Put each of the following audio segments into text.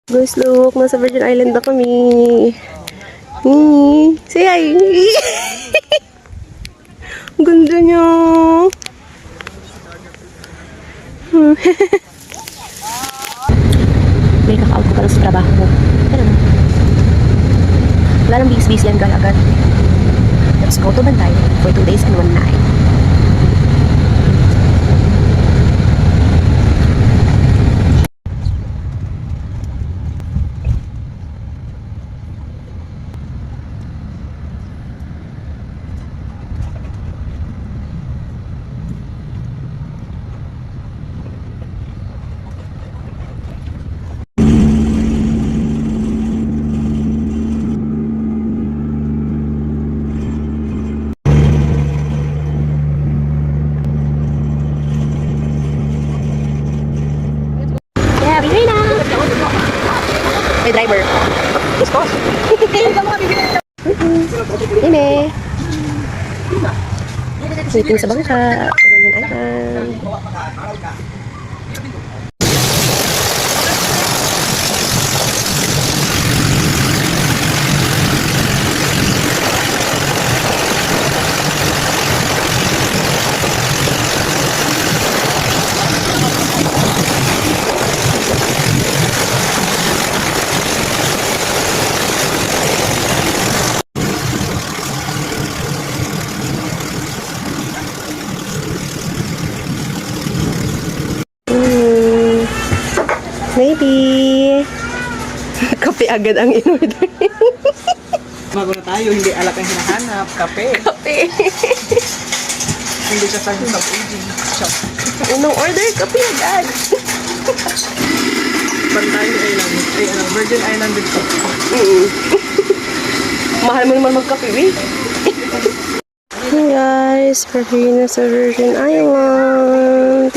Guys, look, nasa Virgin Island na kami. Say hi. Ang ganda niya. May kaka-out ko pala sa trabaho ko. Pero na. Wala nang bis-bis yan agad. Let's go to Bantay for 2 days and 1 night. Yeah, bigay na! May driver. Discuss. Ine. Waiting sa bangka. Virgin Island. Maybe. Kape agad ang in-order. Bago na tayo, hindi alak ang hinahanap. Kape. Kape. Hindi siya sa aging shop. Unang order, kape agad. Bantay Island. Ay, Virgin Island din po. Mahal mo naman magkape, eh. Hey guys, we're na sa Virgin Island.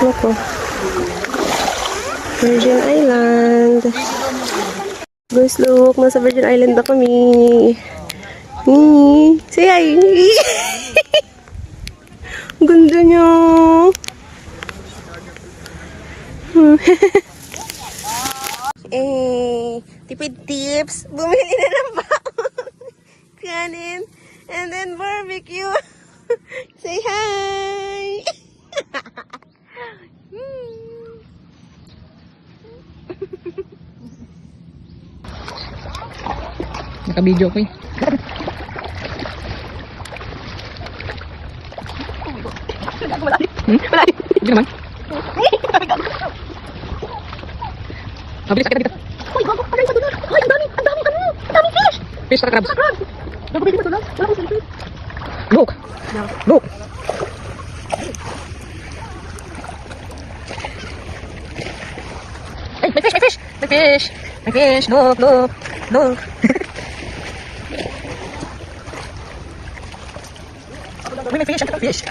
Loko. Virgin Island. Guys, look, nasa Virgin Island na kami. Say hi. Ang ganda niya. Tipid tips. Bumili na ng baon. Kanin. And then barbecue. Say hi. Naka-video ko eh. Malalim. Hindi naman. Mabilis ka kita. Uy, gago. Ano yung doon? Uy, ang dami ano? Ang dami fish. Fish sa crabs. Gago, pwede ba doon? Wala ko selfie. Look. Look. Ay, may fish, may fish. May fish. May fish. Look, look. Look. Uy, may fish. Ang fish.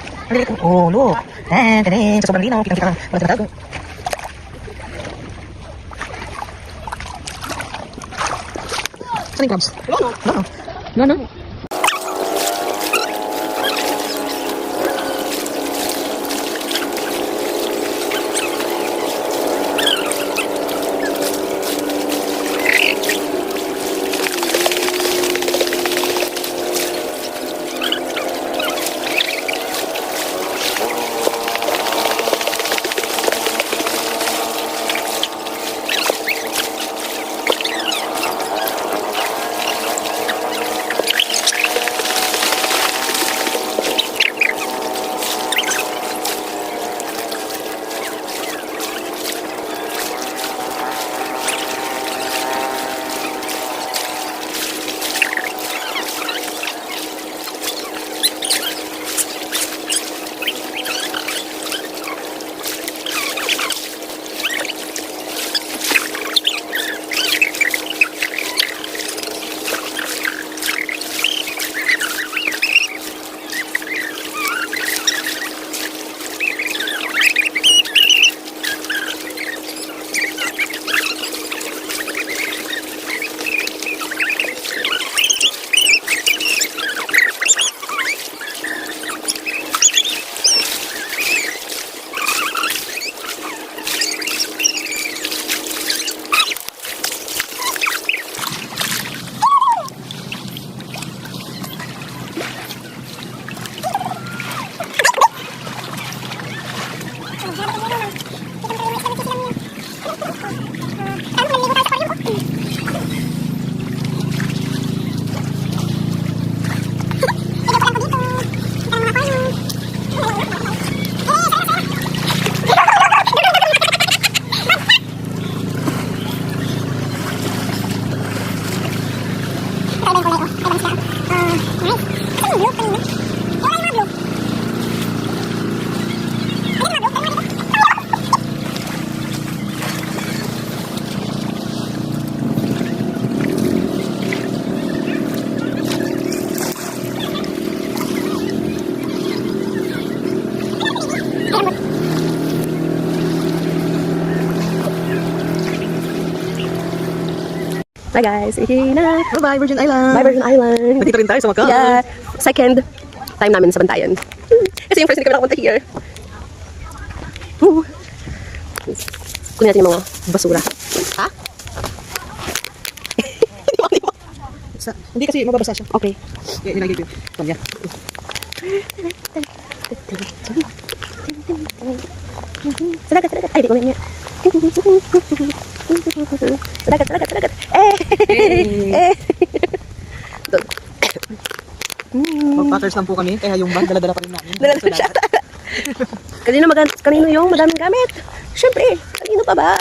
Oh, look. Sa sobrang linaw. Kitang-kita. Wala tinatago. Saan yung crabs? No. Bye guys. Okay na. Bye-bye, Virgin Island. Bye Virgin Island. Nandito rin tayo sa Macau. Yeah. Second time namin sa Bantayan. Kasi yung first hindi kami nakapunta here. Kunin natin yung mga basura. Ha? Hindi kasi mababasa siya. Okay. Kaya nilagay ko yun. Kanya. Sadagat. Ay, di ko niya. Sadagat. Doon. Mag-packers lang po kami, kaya yung bag dala-dala pa rin namin. Dala siya. Kanino yung madaming gamit? Siyempre, kanino pa ba?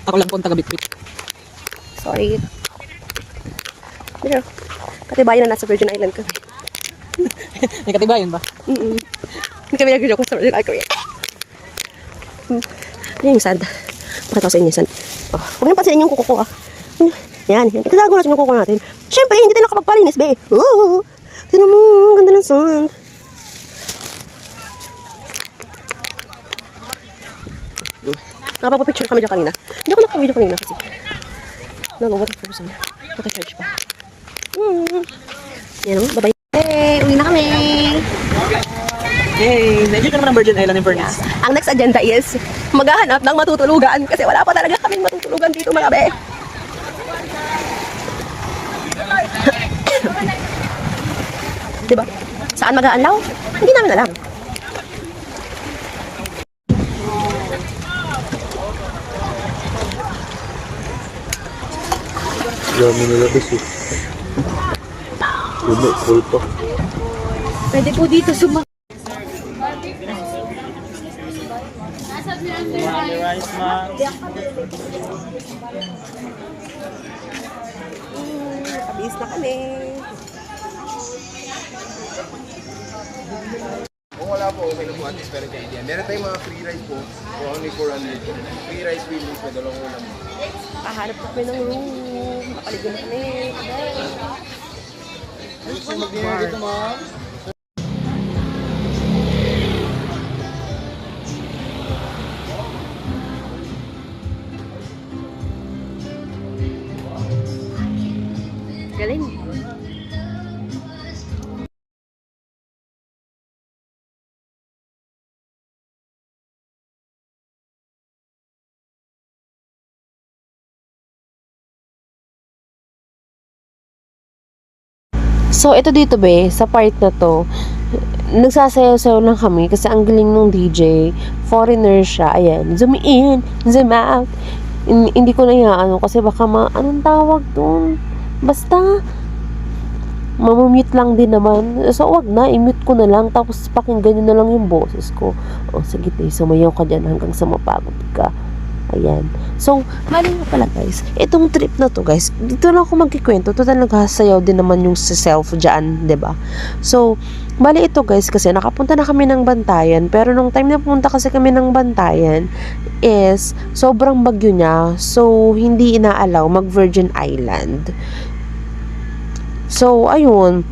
Ako lang po ang taga-bitbit. Sorry. Pero, katibayan na nasa Virgin Island kami. May katibayan ba? Hindi kami nag-joke sa Virgin Island. Ano yung sand? Pakita ko sa inyo yung sand. Oh, huwag niyong pansinin yung kuko ko ah. Yan. Itatago natin yung kuko natin. Siyempre, hindi tayo nakapagpalinis, be. Tignan mo, ang ganda ng sand. Nakapag-picture kami dyan kanina. Hindi ako nakapag-video kanina kasi. Nag-waterproof na. Naka-charge pa. Yan o, bye-bye. Hey, uwi na kami. Yay! Nandito naman ang Virgin Island in Furnace. Ang next agenda is maghahanap ng matutulugan kasi wala pa talaga kaming matutulugan dito mga be. Diba? Saan mag-aanlaw? Hindi namin alam. Dami nila kasi. Puno, full pa. Pwede po dito sumag... Nakabis na kami. Kung wala po, okay na po at least meron kayo idea. Meron tayong mga free rice po for only 400 po. Free rice willies na dalawang ulam. Kahanap po kami ng room. Napaligo na kami. Gusto mag-dinner dito, ma'am? Galing. So, ito dito be, sa part na to, nagsasayaw-sayaw lang kami kasi ang galing ng DJ. Foreigner siya. Ayan, zoom in, zoom out. Hindi ko na ano kasi baka anong tawag dun? Basta, mamumute lang din naman. So, wag na, i-mute ko na lang. Tapos, pakinggan nyo na lang yung boses ko. O, sige tayo, sumayaw ka dyan hanggang sa mapagod ka. Ayan. So, mali nga pala guys. Itong trip na to guys, dito lang ako magkikwento. Total naghasayaw din naman yung sa self dyan, 'di ba? So, mali ito guys kasi nakapunta na kami ng Bantayan. Pero nung time na pumunta kasi kami ng Bantayan is sobrang bagyo niya. So, hindi inaalaw mag Virgin Island. So, ayun.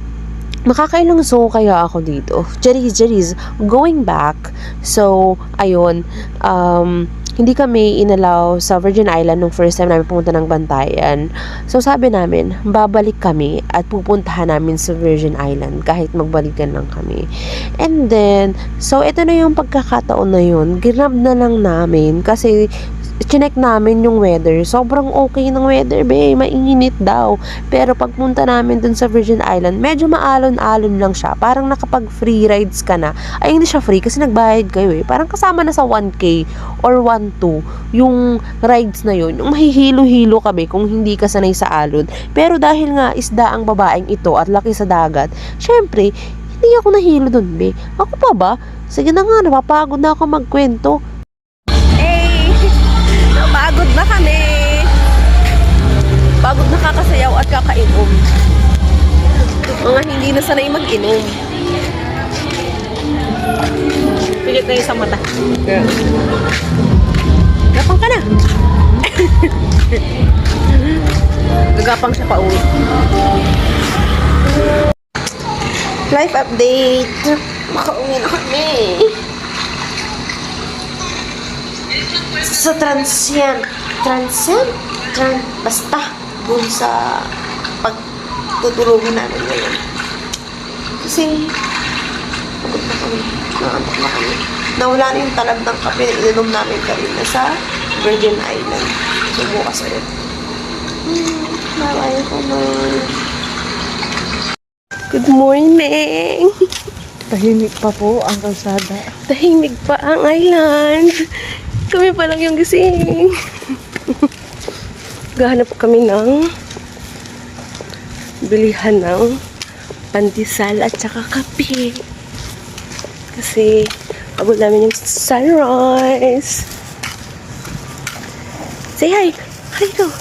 Makakailang so kaya ako dito. Jerry's going back. So, ayun. Hindi kami inalaw sa Virgin Island nung first time namin pumunta ng Bantayan. So, sabi namin, babalik kami at pupuntahan namin sa Virgin Island kahit magbalikan lang kami. And then, so, ito na yung pagkakataon na yun. Ginab na lang namin kasi chinek namin yung weather. Sobrang okay ng weather, be. Mainit daw. Pero pagpunta namin dun sa Virgin Island, medyo maalon-alon lang siya. Parang nakapag free rides ka na. Ay, hindi siya free kasi nagbayad kayo eh. Parang kasama na sa 1K or 1.2 yung rides na yun. Yung mahihilo-hilo ka, be, kung hindi ka sanay sa alon. Pero dahil nga isda ang babaeng ito at laki sa dagat, syempre, hindi ako nahilo dun, be. Ako pa ba? Sige na nga, napapagod na ako magkwento. Pagod na kami. Pagod na kakasayaw at kakainom. Mga hindi na sanay mag-inom. Pilit na yung sa mata. Gapang ka na. Gagapang siya pa uwi. Life update. Makauwi na kami. Sa Transient. Transient? Basta, dun sa pagtutulogin namin ngayon. Kasi, pagod na kami. Naantok na kami. Nawala na yung talab ng kape na ininom namin kanina sa Virgin Island. So, bukas ulit. Bye-bye ko na. Good morning! Tahimik pa po ang kalsada. Tahimik pa ang island. Kami pa lang yung gising. Gahanap kami ng bilihan ng pandesal at saka kape. Kasi abot namin yung sunrise. Say hi! Hi go!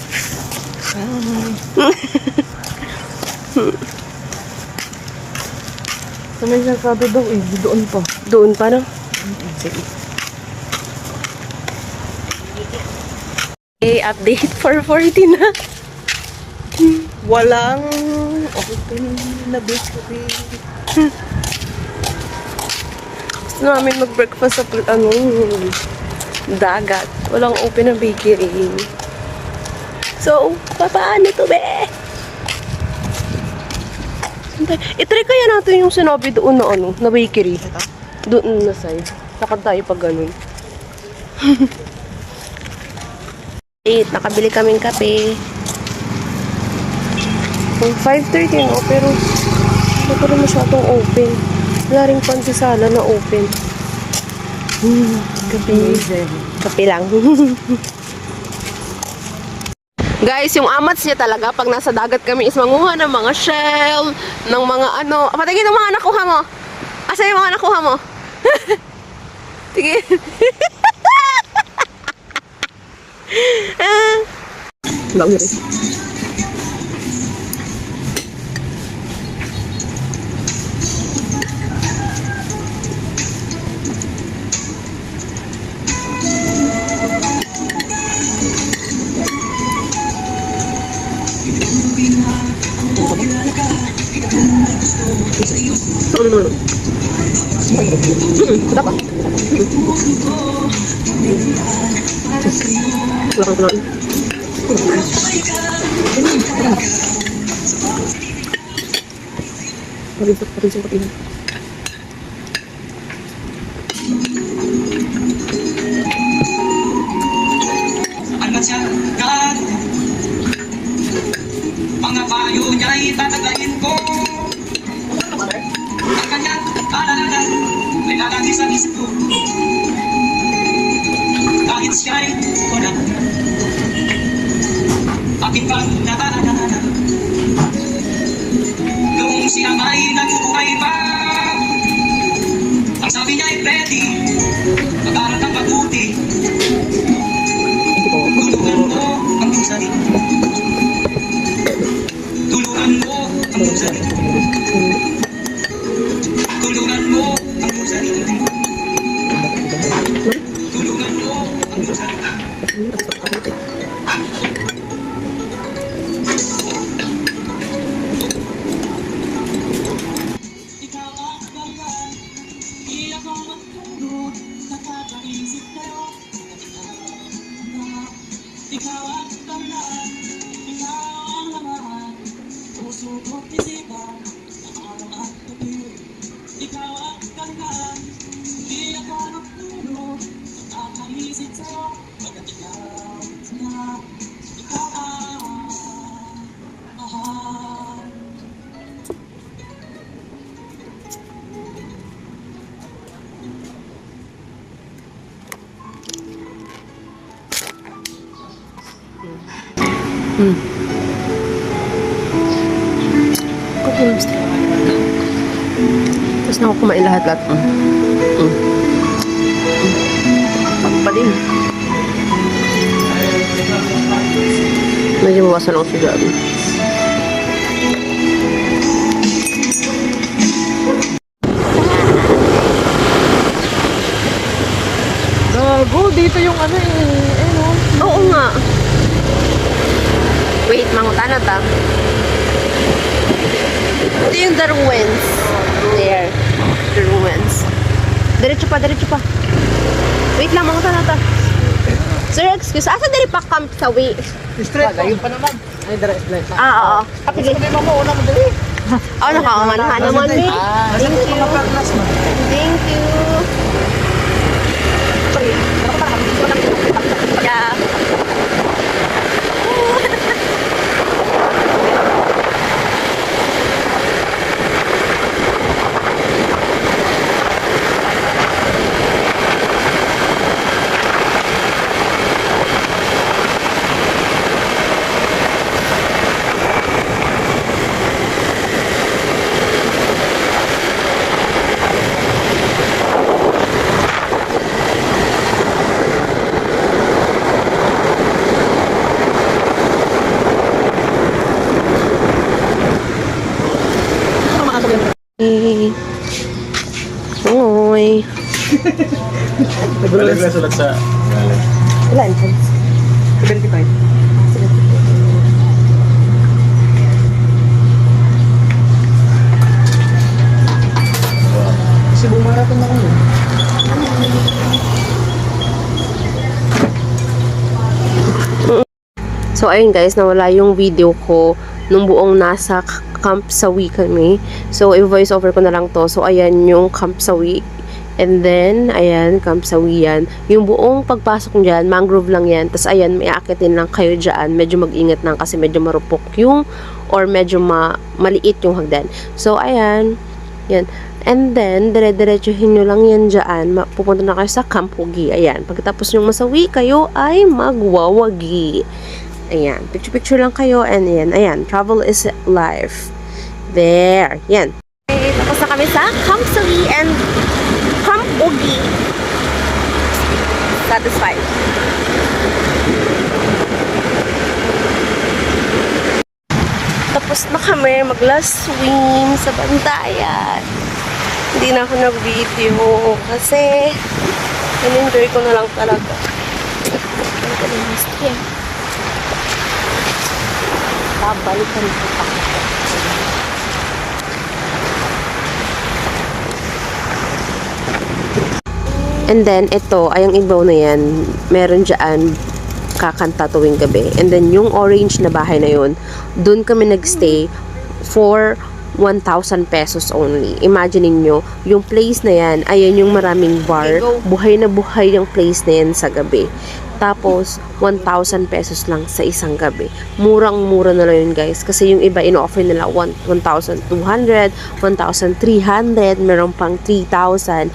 Sa may kalsada daw eh, doon pa. Doon pa no? Sige. Okay, update 4:40 na. Walang open na bakery. Gusto namin mag-breakfast sa dagat. Walang open na bakery. So, paano to be? I-try kaya natin yung sinabi doon na na bakery. Doon na side. Lakad tayo pag ganun. Nakabili kaming kape. 5:30 no, pero hindi pa rin masyadong open. Wala rin pansisala na open. Kape. Kape lang. Guys, yung amats niya talaga pag nasa dagat kami is manguha ng mga shell, ng mga ano. Patingin ng mga nakuha mo. Asa yung mga nakuha mo? Tingin. Bago rin. Dapat. Kurang. Parin sempat ini. Hanggang siya mga payo niya'y tatagayin ko. Ang kanyang alaala ay lalagi sa isip ko. Kahit siya'y wala, aking pang nataalala. Noong siya ay nagbubuhay pa, ang sabi niya ay Betty, mag-aral ng mabuti. Tulungan mo ang iyong sarili. Tulungan mo ang iyong sarili. Tulungan mo ang iyong sarili. Tulungan mo ang iyong sarili. Ikaw ang bayan, di ako magtulog, nakakaisip kayo. Ikaw ang bayan, ikaw ang laman, puso ko't isipan, ng araw at gabi. Ikaw ang bayan, di ako magtulog, nakakaisip sa'yo. Pagkat ikaw na, ikaw ang mahal. Cooking mistake. Tapos na ako kumain lahat. Pagpadin. Medyo mawasan ako sa gabi. Gago, dito yung ano eh. Ano? Oo nga. Wait, mangutan na ta. Ito yung the ruins. There. The ruins. Diretso pa. Wait lang, mangutan na ta. So Sir, excuse. Asa dali pa camp sa way? Straight. Layo pa naman. Ay, direct straight. Oo. Sige. Kami mo una mo dali. Oh, nakakaman naman eh. Thank you. Thank you. Yeah. Uy. Balik na sulat sa... Wala, entrance. 75. Cebu Marathon na kami. So, ayun guys, nawala yung video ko nung buong nasa Camp Sawi kami. So, i-voice over ko na lang to. So, ayan yung Camp Sawi. And then, ayan, Camp Sawi yan. Yung buong pagpasok dyan, mangrove lang yan. Tapos, ayan, may aakitin lang kayo dyan. Medyo mag-ingat lang kasi medyo marupok yung or medyo maliit yung hagdan. So, ayan. Yan. And then, dire-diretsuhin nyo lang yan dyan. Pupunta na kayo sa Camp Ugi. Ayan. Pagkatapos nyo masawi, kayo ay magwawagi. Ayan. Picture-picture lang kayo. And ayan. Ayan. Travel is life. There. Yan. Okay, tapos na kami sa Camp Sawi and Camp Ugi. Satisfied. Tapos na kami mag-last swim sa bandayan. Hindi na ako nag-video kasi in-enjoy ko na lang talaga. Babalikan ko pa. And then, ito, ay ang ibaw na yan, meron dyan kakanta tuwing gabi. And then, yung orange na bahay na yun, dun kami nagstay for 1,000 pesos only. Imagine nyo, yung place na yan, ayan yung maraming bar. Buhay na buhay yung place na yan sa gabi. Tapos, 1,000 pesos lang sa isang gabi. Murang-mura na lang yun, guys. Kasi yung iba, in-offer nila 1,200, 1,300, meron pang 3,000.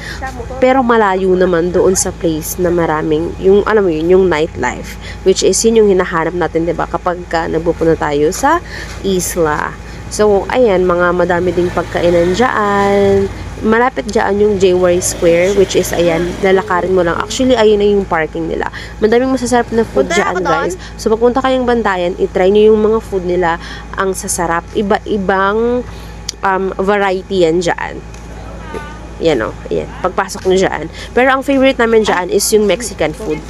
Pero malayo naman doon sa place na maraming, yung, alam mo yun, yung nightlife. Which is, yun yung hinahanap natin, diba? Kapag nagpupunta tayo sa isla. So, ayan, mga madami ding pagkainan dyan. Malapit dyan yung Jaywari Square, which is, ayan, lalakarin mo lang. Actually, ayun na yung parking nila. Madaming masasarap na food dyan, guys. So, pagpunta kayong bandayan, itry nyo yung mga food nila. Ang sasarap. Iba-ibang variety yan dyan. Yan o. Ayan. Pagpasok nyo dyan. Pero ang favorite namin dyan is yung Mexican food.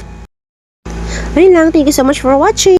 Ayun lang. Thank you so much for watching.